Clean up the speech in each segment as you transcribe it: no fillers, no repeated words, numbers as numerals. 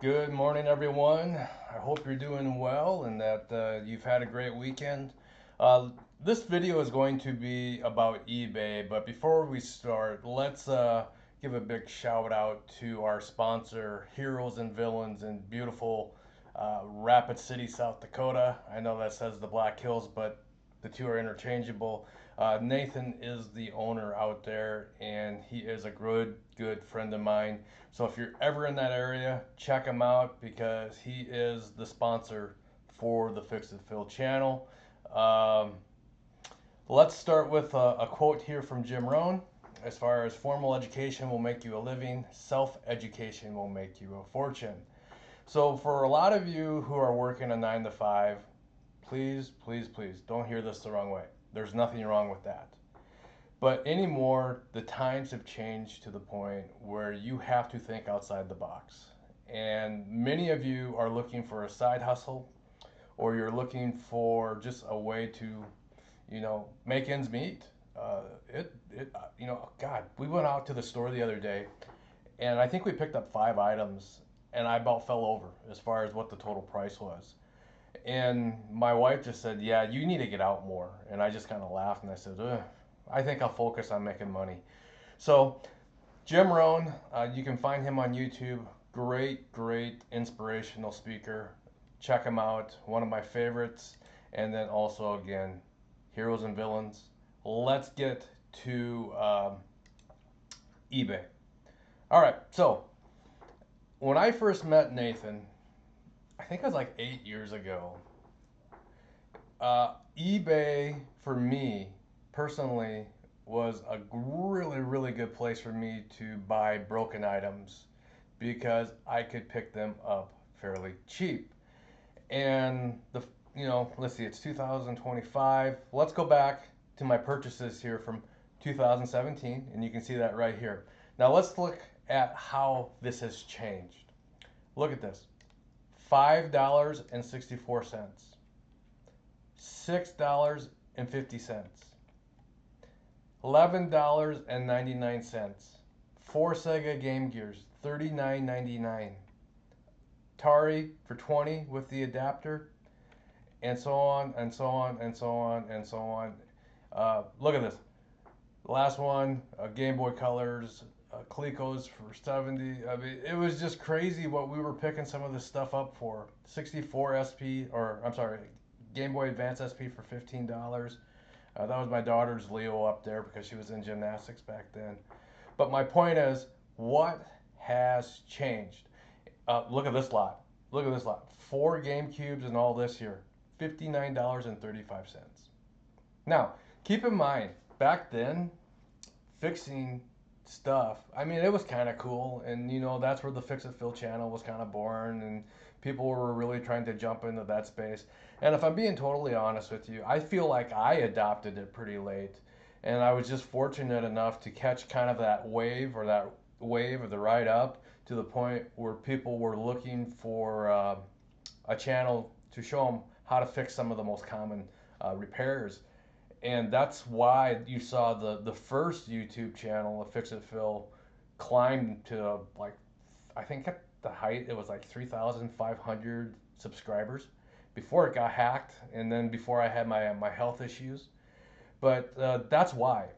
Good morning, everyone. I hope you're doing well and that you've had a great weekend. Uh, this video is going to be about eBay, but before we start, let's give a big shout out to our sponsor, Heroes and Villains in beautiful Rapid City, South Dakota. I know that says the Black Hills, but the two are interchangeable. Nathan is the owner out there, and he is a good friend of mine. So if you're ever in that area, check him out because he is the sponsor for the Fix It Phil channel. Um, let's start with a quote here from Jim Rohn. As far as formal education will make you a living, self-education will make you a fortune. So for a lot of you who are working a 9 to 5, please don't hear this the wrong way. There's nothing wrong with that. But anymore, the times have changed to the point where you have to think outside the box. And many of you are looking for a side hustle, or you're looking for just a way to, make ends meet. God, we went out to the store the other day, and I think we picked up 5 items, and I about fell over as far as what the total price was. And my wife just said, "Yeah, you need to get out more." And I just kind of laughed and I said, "Ugh, I think I'll focus on making money." So, Jim Rohn, you can find him on YouTube. Great inspirational speaker. Check him out. One of my favorites. And then also, again, Heroes and Villains. Let's get to eBay. All right, so when I first met Nathan, I think it was like 8 years ago. eBay for me personally was a really good place for me to buy broken items because I could pick them up fairly cheap. And let's see, it's 2025. Let's go back to my purchases here from 2017, and you can see that right here. Now let's look at how this has changed. Look at this. $5.64. $6.50, $11.99, 4 Sega Game Gears, $39.99, Atari for 20 with the adapter, and so on and so on and so on and so on. Look at this. The last one, Game Boy Colors, Coleco's for 70. I mean, it was just crazy what we were picking some of this stuff up for. 64 SP, or I'm sorry, Game Boy Advance SP for $15. That was my daughter's Leo up there because she was in gymnastics back then. But my point is, what has changed? Look at this lot. Look at this lot. 4 GameCubes and all this here. $59.35. Now, keep in mind, back then, fixing stuff, I mean, it was kind of cool. And, that's where the Fix It Phil channel was kind of born. And people were really trying to jump into that space. And if I'm being totally honest with you, I feel like I adopted it pretty late. And I was just fortunate enough to catch kind of that wave or the ride up to the point where people were looking for a channel to show them how to fix some of the most common repairs. And that's why you saw the first YouTube channel of Fix It Phil climb to like, I think at the height it was like 3,500 subscribers before it got hacked, and then before I had my health issues. But that's why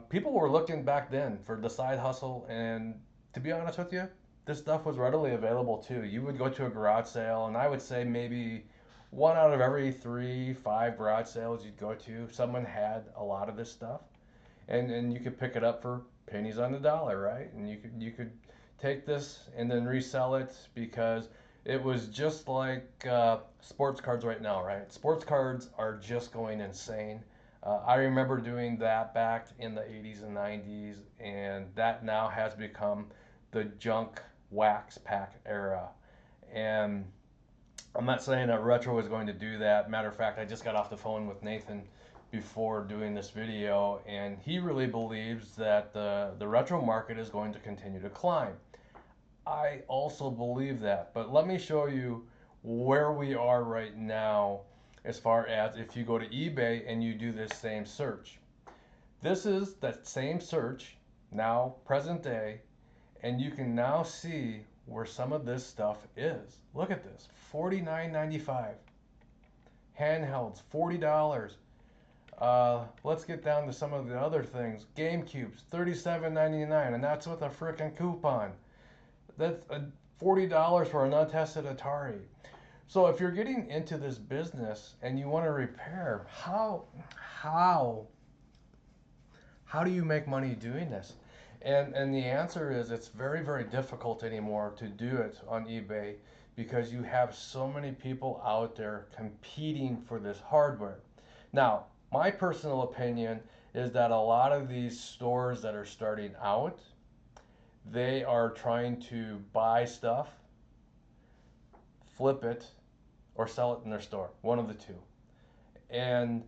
people were looking back then for the side hustle, and to be honest with you, this stuff was readily available too. You would go to a garage sale, and I would say maybe one out of every three, five garage sales you'd go to, someone had a lot of this stuff, and you could pick it up for pennies on the dollar, right? And you could take this and then resell it because it was just like sports cards right now, right? Sports cards are just going insane. I remember doing that back in the 80s and 90s, and that now has become the junk wax pack era. And I'm not saying that retro is going to do that. Matter of fact, I just got off the phone with Nathan before doing this video, and he really believes that the retro market is going to continue to climb. I also believe that, but let me show you where we are right now as far as if you go to eBay and you do this same search. This is that same search, now present day, and you can now see where some of this stuff is. Look at this, $49.95. Handhelds, $40. Let's get down to some of the other things. Gamecubes, $37.99, and that's with a frickin' coupon. That's $40 for an untested Atari. So if you're getting into this business and you want to repair, how how do you make money doing this? And the answer is it's very, very difficult anymore to do it on eBay because you have so many people out there competing for this hardware. Now, my personal opinion is that a lot of these stores that are starting out, they are trying to buy stuff, flip it, or sell it in their store. One of the two. And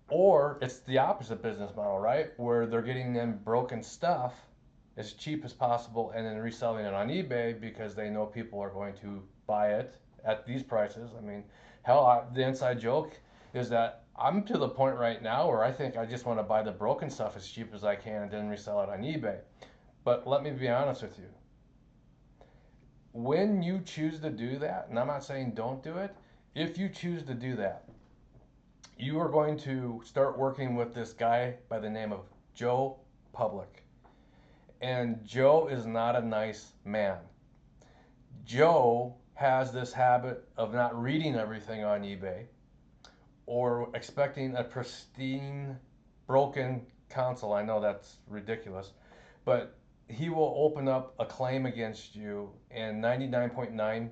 or it's the opposite business model, right? Where they're getting them broken stuff as cheap as possible and then reselling it on eBay because they know people are going to buy it at these prices. I mean, hell, the inside joke is that I'm to the point right now where I think I just want to buy the broken stuff as cheap as I can and then resell it on eBay. But let me be honest with you. When you choose to do that, and I'm not saying don't do it, if you choose to do that, you are going to start working with this guy by the name of Joe Public. And Joe is not a nice man. Joe has this habit of not reading everything on eBay or expecting a pristine, broken console. I know that's ridiculous, but he will open up a claim against you, and 99.9%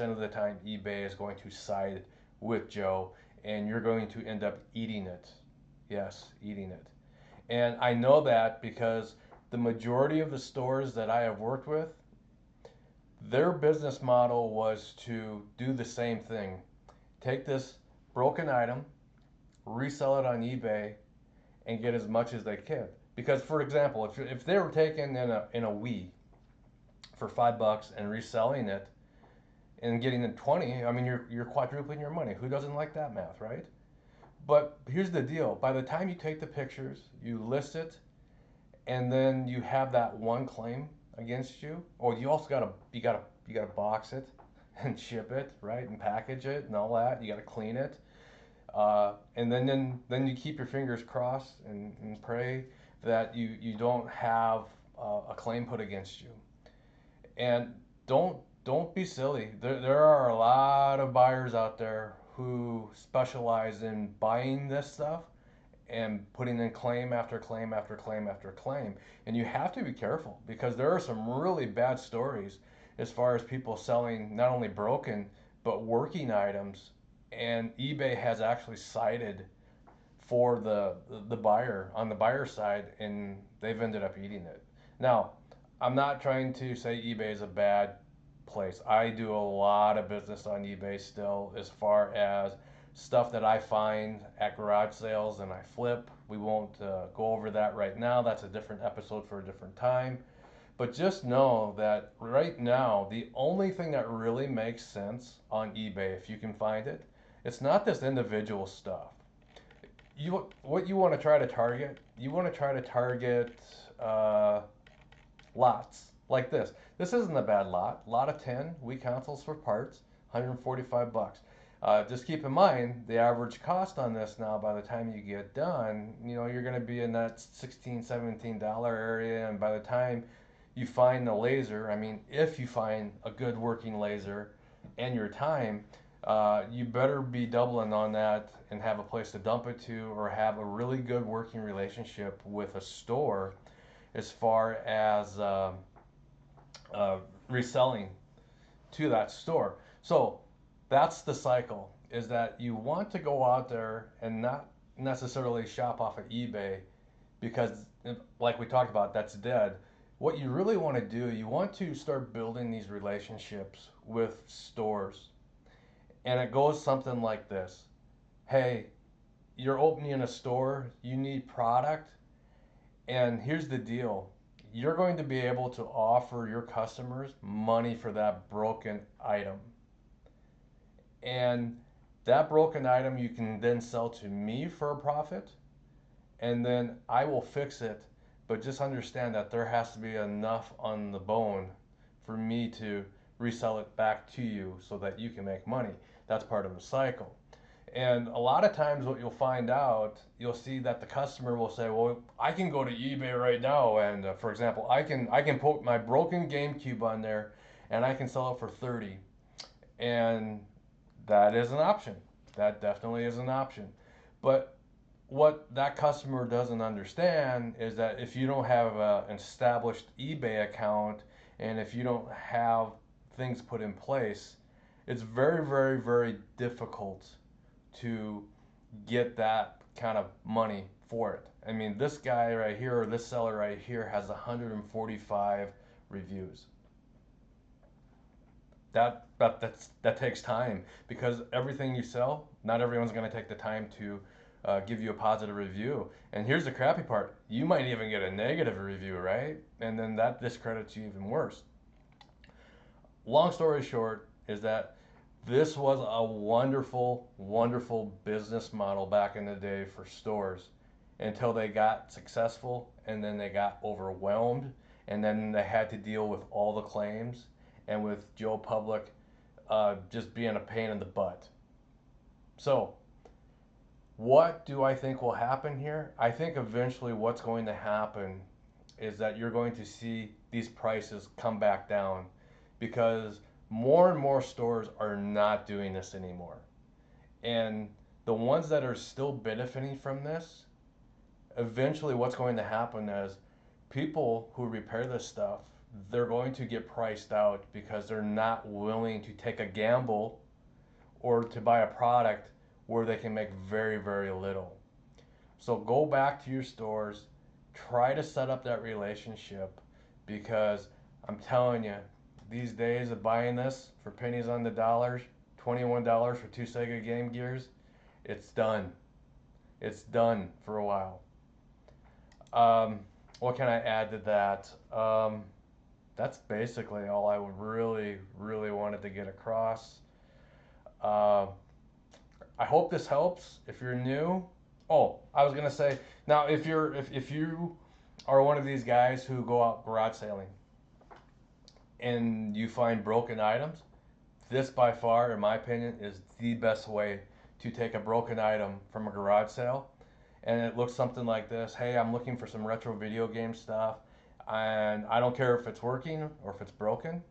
of the time, eBay is going to side with Joe, and you're going to end up eating it. Yes, eating it. And I know that because the majority of the stores that I have worked with, their business model was to do the same thing. Take this broken item, resell it on eBay, and get as much as they could. Because, for example, if they were taking in a Wii for $5 and reselling it and getting it 20, I mean, you're quadrupling your money. Who doesn't like that math, right? But here's the deal: by the time you take the pictures, you list it, and then you have that one claim against you, or you also gotta box it and ship it, right, and package it and all that. You gotta clean it, and then you keep your fingers crossed and pray that you don't have a claim put against you. And don't be silly. There are a lot of buyers out there who specialize in buying this stuff and putting in claim after claim after claim after claim. And you have to be careful because there are some really bad stories as far as people selling not only broken but working items. And eBay has actually cited for the buyer on the buyer side, and they've ended up eating it. Now, I'm not trying to say eBay is a bad place. I do a lot of business on eBay still as far as stuff that I find at garage sales and I flip. We won't go over that right now. That's a different episode for a different time. But just know that right now, the only thing that really makes sense on eBay, if you can find it, it's not this individual stuff. What you want to try to target, you want to try to target lots like this. This isn't a bad lot of 10 Wii consoles for parts, $145. Just keep in mind the average cost on this now by the time you get done, you're going to be in that $16, $17 area, and by the time you find the laser, I mean, if you find a good working laser and your time, you better be doubling on that and have a place to dump it to, or have a really good working relationship with a store as far as reselling to that store. So that's the cycle, is that you want to go out there and not necessarily shop off of eBay because, like we talked about, that's dead. What you really want to do, you want to start building these relationships with stores. And it goes something like this. Hey, you're opening a store, you need product, and here's the deal. You're going to be able to offer your customers money for that broken item. And that broken item you can then sell to me for a profit, and then I will fix it. But just understand that there has to be enough on the bone for me to resell it back to you so that you can make money. That's part of the cycle. And a lot of times what you'll find out, you'll see that the customer will say, well, I can go to eBay right now and for example, I can put my broken GameCube on there and I can sell it for 30. And that is an option. That definitely is an option. But what that customer doesn't understand is that if you don't have an established eBay account and if you don't have things put in place, it's very, very, very difficult to get that kind of money for it. I mean, this guy right here, or this seller right here, has 145 reviews. That takes time because everything you sell, not everyone's going to take the time to give you a positive review. And here's the crappy part: you might even get a negative review, right? And then that discredits you even worse. Long story short is that this was a wonderful, wonderful business model back in the day for stores until they got successful and then they got overwhelmed and then they had to deal with all the claims and with Joe Public just being a pain in the butt. So, what do I think will happen here? I think eventually what's going to happen is that you're going to see these prices come back down because more and more stores are not doing this anymore. And the ones that are still benefiting from this, eventually what's going to happen is people who repair this stuff, they're going to get priced out because they're not willing to take a gamble or to buy a product where they can make very, very little. So go back to your stores, try to set up that relationship because I'm telling you, these days of buying this for pennies on the dollars, $21 for 2 Sega Game Gears, it's done. It's done for a while. What can I add to that? That's basically all I would really, really wanted to get across. I hope this helps if you're new. Oh, I was gonna say, now if you are one of these guys who go out garage sailing and you find broken items, this by far, in my opinion, is the best way to take a broken item from a garage sale. And it looks something like this. Hey, I'm looking for some retro video game stuff, and I don't care if it's working or if it's broken.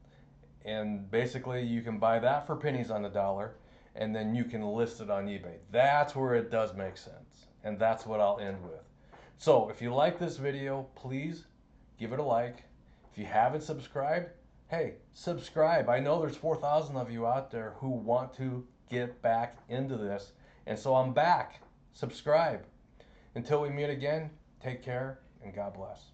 And basically, you can buy that for pennies on the dollar, and then you can list it on eBay. That's where it does make sense, and that's what I'll end with. So, if you like this video, please give it a like. If you haven't subscribed, hey, subscribe. I know there's 4,000 of you out there who want to get back into this, and so I'm back. Subscribe. Until we meet again, take care and God bless.